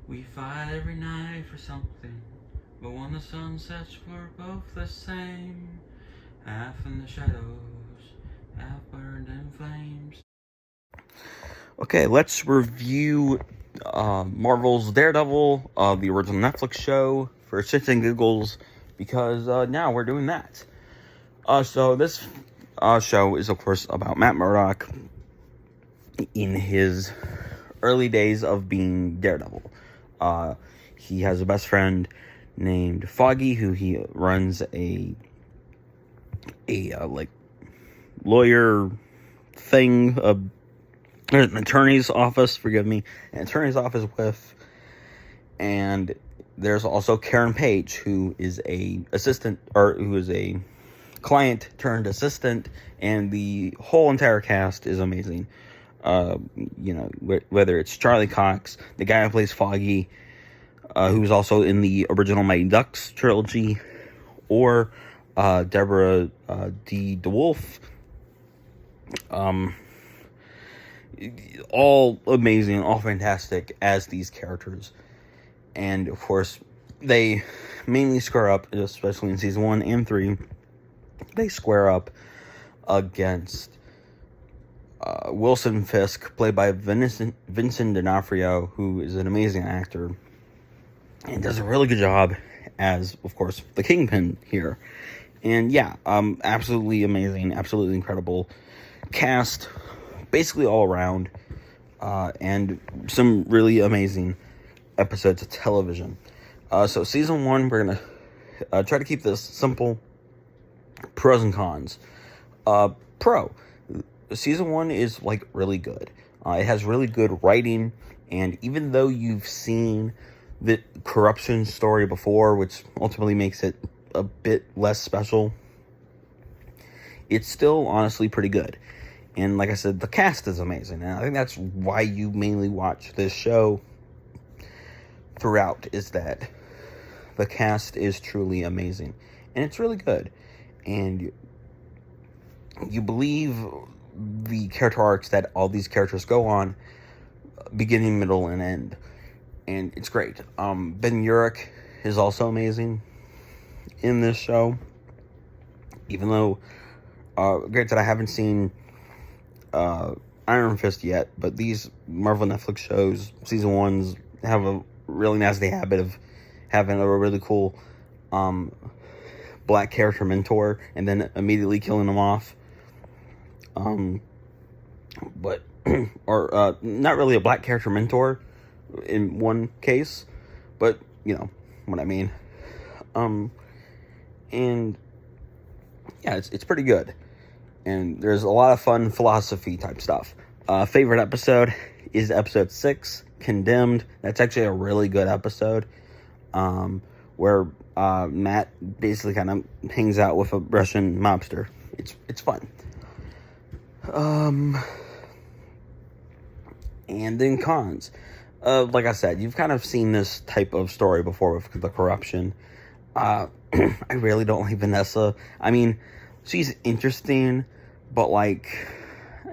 We fight every night for something, but when the sun sets, we're both the same. Half in the shadows, half burned in flames. Okay, let's review Marvel's Daredevil, the original Netflix show, for shits and giggles, because now we're doing that. So this show is, of course, about Matt Murdock in his early days of being Daredevil. He has a best friend named Foggy, who he runs a like lawyer thing, an attorney's office. Forgive me, an attorney's office with. And there's also Karen Page, who is a client turned assistant, and the whole entire cast is amazing. Whether it's Charlie Cox, the guy who plays Foggy, who's also in the original Mighty Ducks trilogy, or Deborah Wolf. All amazing, all fantastic as these characters. And, of course, they mainly square up, especially in season 1 and 3, they square up against Wilson Fisk, played by Vincent D'Onofrio, who is an amazing actor and does a really good job as, of course, the Kingpin here. And yeah, absolutely amazing, absolutely incredible cast, basically all around, and some really amazing episodes of television. So season 1, we're gonna try to keep this simple. Pros and cons. Season 1 is like really good. It has really good writing, and even though you've seen the corruption story before, which ultimately makes it a bit less special, it's still honestly pretty good. And like I said, the cast is amazing, and I think that's why you mainly watch this show throughout, is that the cast is truly amazing, and it's really good, and you believe the character arcs that all these characters go on, beginning, middle, and end, and it's great. Ben Urich is also amazing in this show, even though, granted, I haven't seen Iron Fist yet, but these Marvel Netflix shows, season 1s, have a really nasty habit of having a really cool black character mentor and then immediately killing them off. But not really a black character mentor in one case, but you know what I mean. And yeah, it's pretty good, and there's a lot of fun philosophy type stuff. Favorite episode is episode 6, Condemned. That's actually a really good episode, where Matt basically kind of hangs out with a Russian mobster. It's fun. And then cons. Like I said, you've kind of seen this type of story before with the corruption. I really don't like Vanessa. I mean, she's interesting, but like,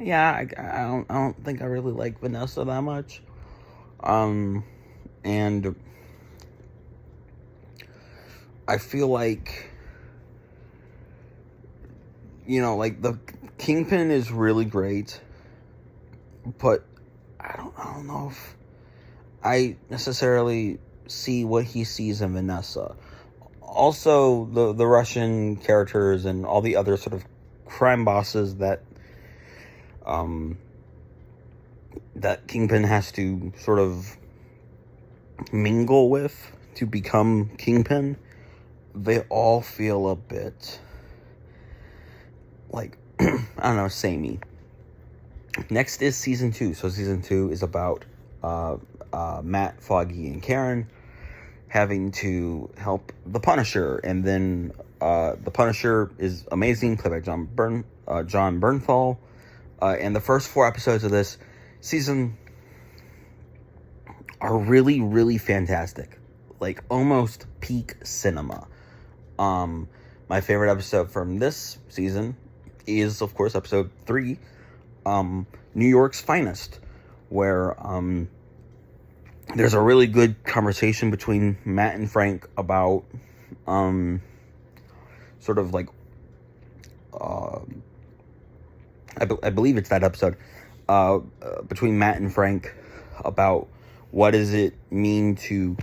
yeah, I don't think I really like Vanessa that much. And I feel like, like the Kingpin is really great, but I don't know if I necessarily see what he sees in Vanessa. Also, the Russian characters and all the other sort of crime bosses that Kingpin has to sort of mingle with to become Kingpin, they all feel a bit like, I don't know, samey. Next is season 2. So season 2 is about Matt, Foggy, and Karen having to help the Punisher, and then the Punisher is amazing, played by John Bernthal, and the first 4 episodes of this season are really, really fantastic, like almost peak cinema. My favorite episode from this season is, of course, episode 3, New York's Finest, where there's a really good conversation between Matt and Frank about sort of like I believe it's that episode between Matt and Frank about what does it mean to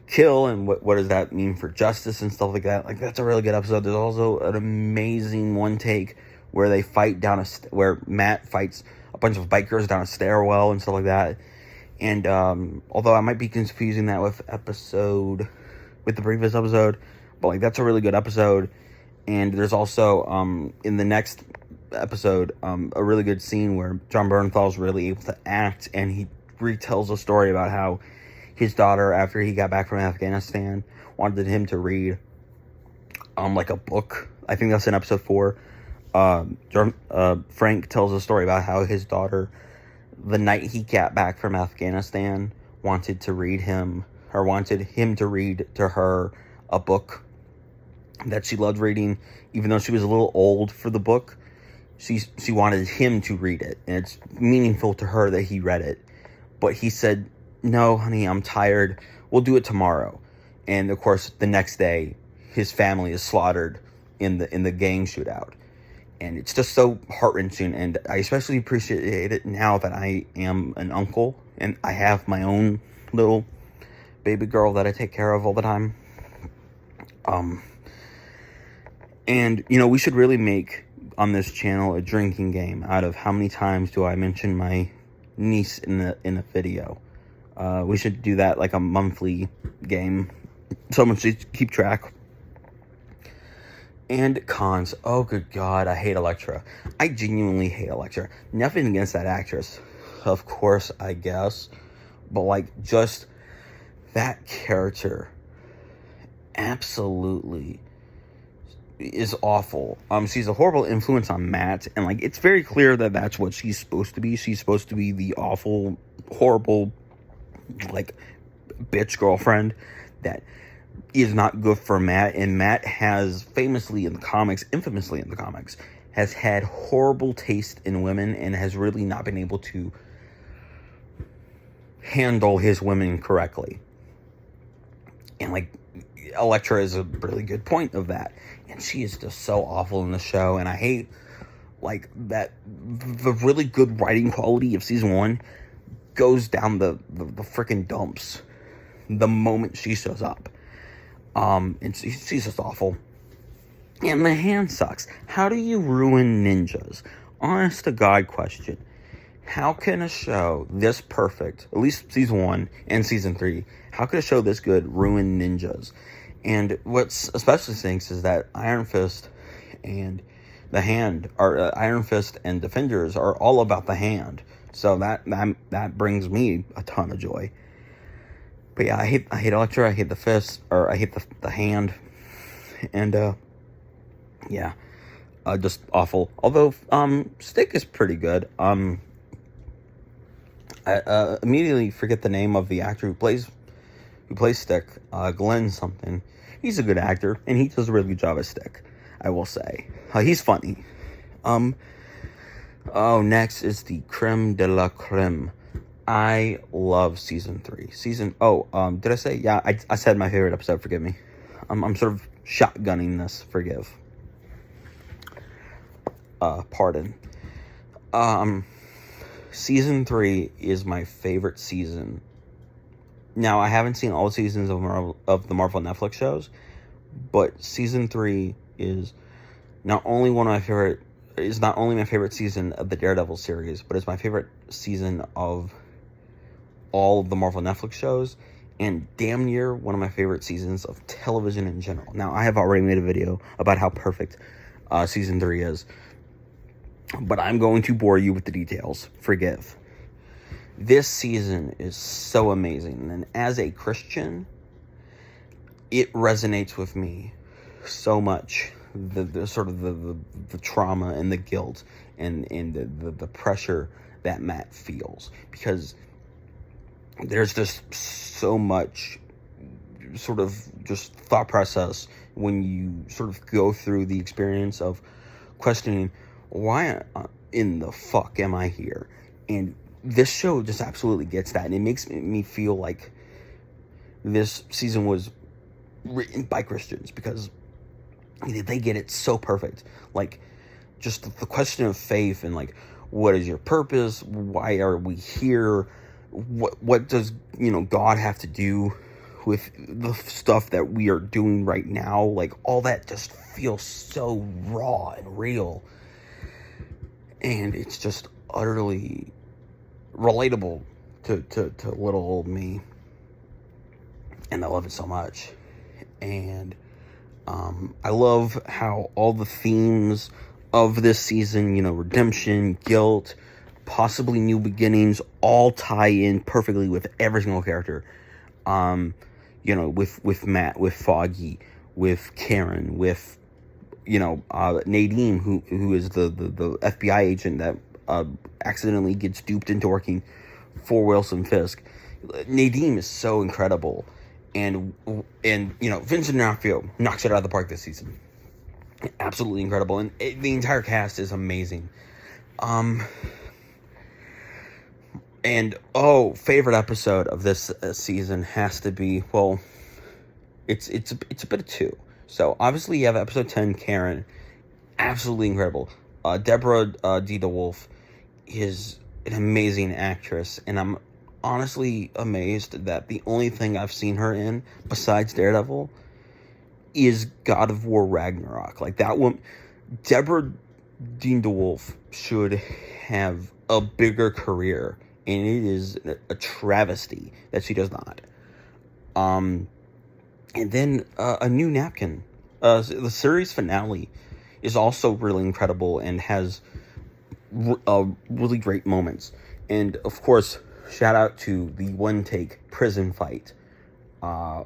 kill and what does that mean for justice and stuff like that. Like, that's a really good episode. There's also an amazing one take where they fight where Matt fights a bunch of bikers down a stairwell and stuff like that. And although I might be confusing that with the previous episode, but like, that's a really good episode. And there's also in the next episode a really good scene where John Bernthal's really able to act, and he retells a story about how his daughter, after he got back from Afghanistan, wanted him to read like a book. I think that's in episode 4. Frank tells a story about how his daughter, the night he got back from Afghanistan, wanted him to read to her a book that she loved reading, even though she was a little old for the book. She wanted him to read it, and it's meaningful to her that he read it. But he said, "No, honey, I'm tired. We'll do it tomorrow." And of course, the next day, his family is slaughtered in the gang shootout. And it's just so heart-wrenching, and I especially appreciate it now that I am an uncle, and I have my own little baby girl that I take care of all the time. And, we should really make, on this channel, a drinking game out of how many times do I mention my niece in a video. We should do that like a monthly game. Someone should keep track. And cons. Oh, good God, I hate Elektra. I genuinely hate Elektra. Nothing against that actress, of course, I guess. But, like, just that character absolutely is awful. She's a horrible influence on Matt, and, like, it's very clear that that's what she's supposed to be. She's supposed to be the awful, horrible, like, bitch girlfriend that is not good for Matt. And Matt has infamously in the comics, has had horrible taste in women and has really not been able to handle his women correctly. And, like, Elektra is a really good point of that. And she is just so awful in the show. And I hate, like, that the really good writing quality of season 1 goes down the freaking dumps the moment she shows up. And she's just awful. And the hand sucks. How do you ruin ninjas? Honest to God question. How can a show this perfect, at least season 1 and season 3, how could a show this good ruin ninjas? And what's especially stinks is that Iron Fist and the Hand Iron Fist and Defenders are all about the Hand. So that brings me a ton of joy. But yeah, I hate Elektra, I hate the Fist, or I hate the Hand, and yeah, just awful. Although Stick is pretty good. I immediately forget the name of the actor who plays Stick. Glenn something. He's a good actor, and he does a really good job as Stick, I will say. He's funny. Next is the creme de la creme. I love season 3. Did I say? Yeah, I said my favorite episode, forgive me. I'm sort of shotgunning this, forgive. Pardon. Season 3 is my favorite season. Now, I haven't seen all seasons of the Marvel Netflix shows, but season 3 is not only my favorite season of the Daredevil series, but it's my favorite season of all of the Marvel Netflix shows, and damn near one of my favorite seasons of television in general. Now, I have already made a video about how perfect season 3 is, but I'm going to bore you with the details. Forgive. This season is so amazing, and as a Christian, it resonates with me so much. The sort of the trauma and the guilt and the pressure that Matt feels, because there's just so much sort of just thought process when you sort of go through the experience of questioning, why in the fuck am I here? And this show just absolutely gets that, and it makes me feel like this season was written by Christians, because they get it so perfect. Like, just the question of faith, and like, what is your purpose? Why are we here? What does, God have to do with the stuff that we are doing right now? Like, all that just feels so raw and real. And it's just utterly relatable to little old me. And I love it so much. And I love how all the themes of this season, redemption, guilt, possibly new beginnings, all tie in perfectly with every single character. With Matt, with Foggy, with Karen, with Nadine, who is the FBI agent that accidentally gets duped into working for Wilson Fisk. Nadine is so incredible, and Vincent D'Onofrio knocks it out of the park this season. Absolutely incredible, and the entire cast is amazing. Favorite episode of this season has to be, well, it's a bit of two. So obviously you have episode 10, Karen, absolutely incredible. Deborah Ann Woll is an amazing actress, and I'm honestly amazed that the only thing I've seen her in besides Daredevil is God of War Ragnarok. Like, that one, Deborah Ann Woll should have a bigger career, and it is a travesty that she does not. And then A New Napkin. The series finale is also really incredible and has really great moments. And of course, shout out to the one-take prison fight. I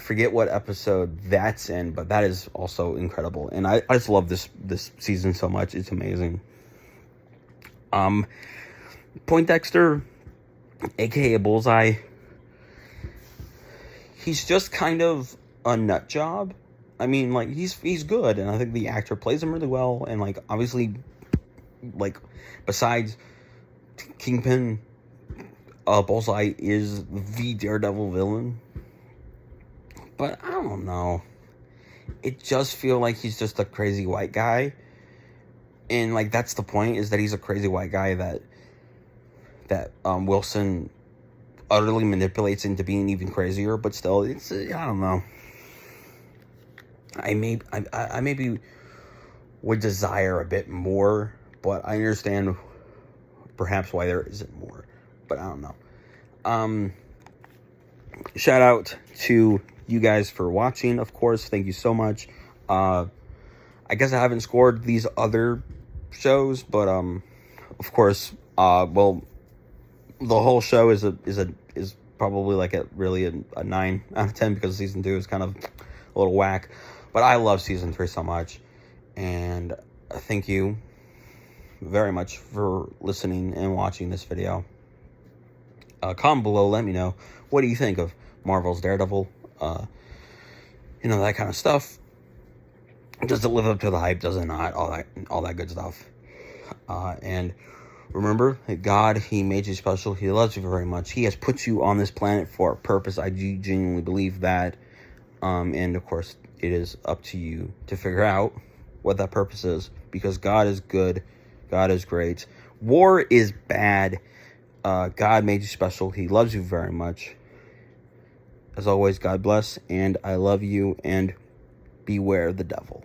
forget what episode that's in, but that is also incredible. And I just love this season so much. It's amazing. Poindexter, aka Bullseye, he's just kind of a nut job. I mean, like, he's good, and I think the actor plays him really well. And like, obviously, like, besides Kingpin, Bullseye is the Daredevil villain. But I don't know. It just feels like he's just a crazy white guy. And like, that's the point, is that he's a crazy white guy that Wilson utterly manipulates into being even crazier. But still, it's, I don't know. I maybe would desire a bit more, but I understand perhaps why there isn't more. But I don't know. Shout out to you guys for watching, of course. Thank you so much. I guess I haven't scored these other shows, but of course, well, the whole show is probably like a 9 out of 10, because season 2 is kind of a little whack. But I love season 3 so much, and thank you very much for listening and watching this video. Comment below, let me know, what do you think of Marvel's Daredevil? That kind of stuff. Does it live up to the hype? Does it not? All that good stuff. And remember that God, He made you special. He loves you very much. He has put you on this planet for a purpose. I genuinely believe that. And of course, it is up to you to figure out what that purpose is, because God is good. God is great. War is bad. God made you special. He loves you very much. As always, God bless, and I love you, and beware the devil.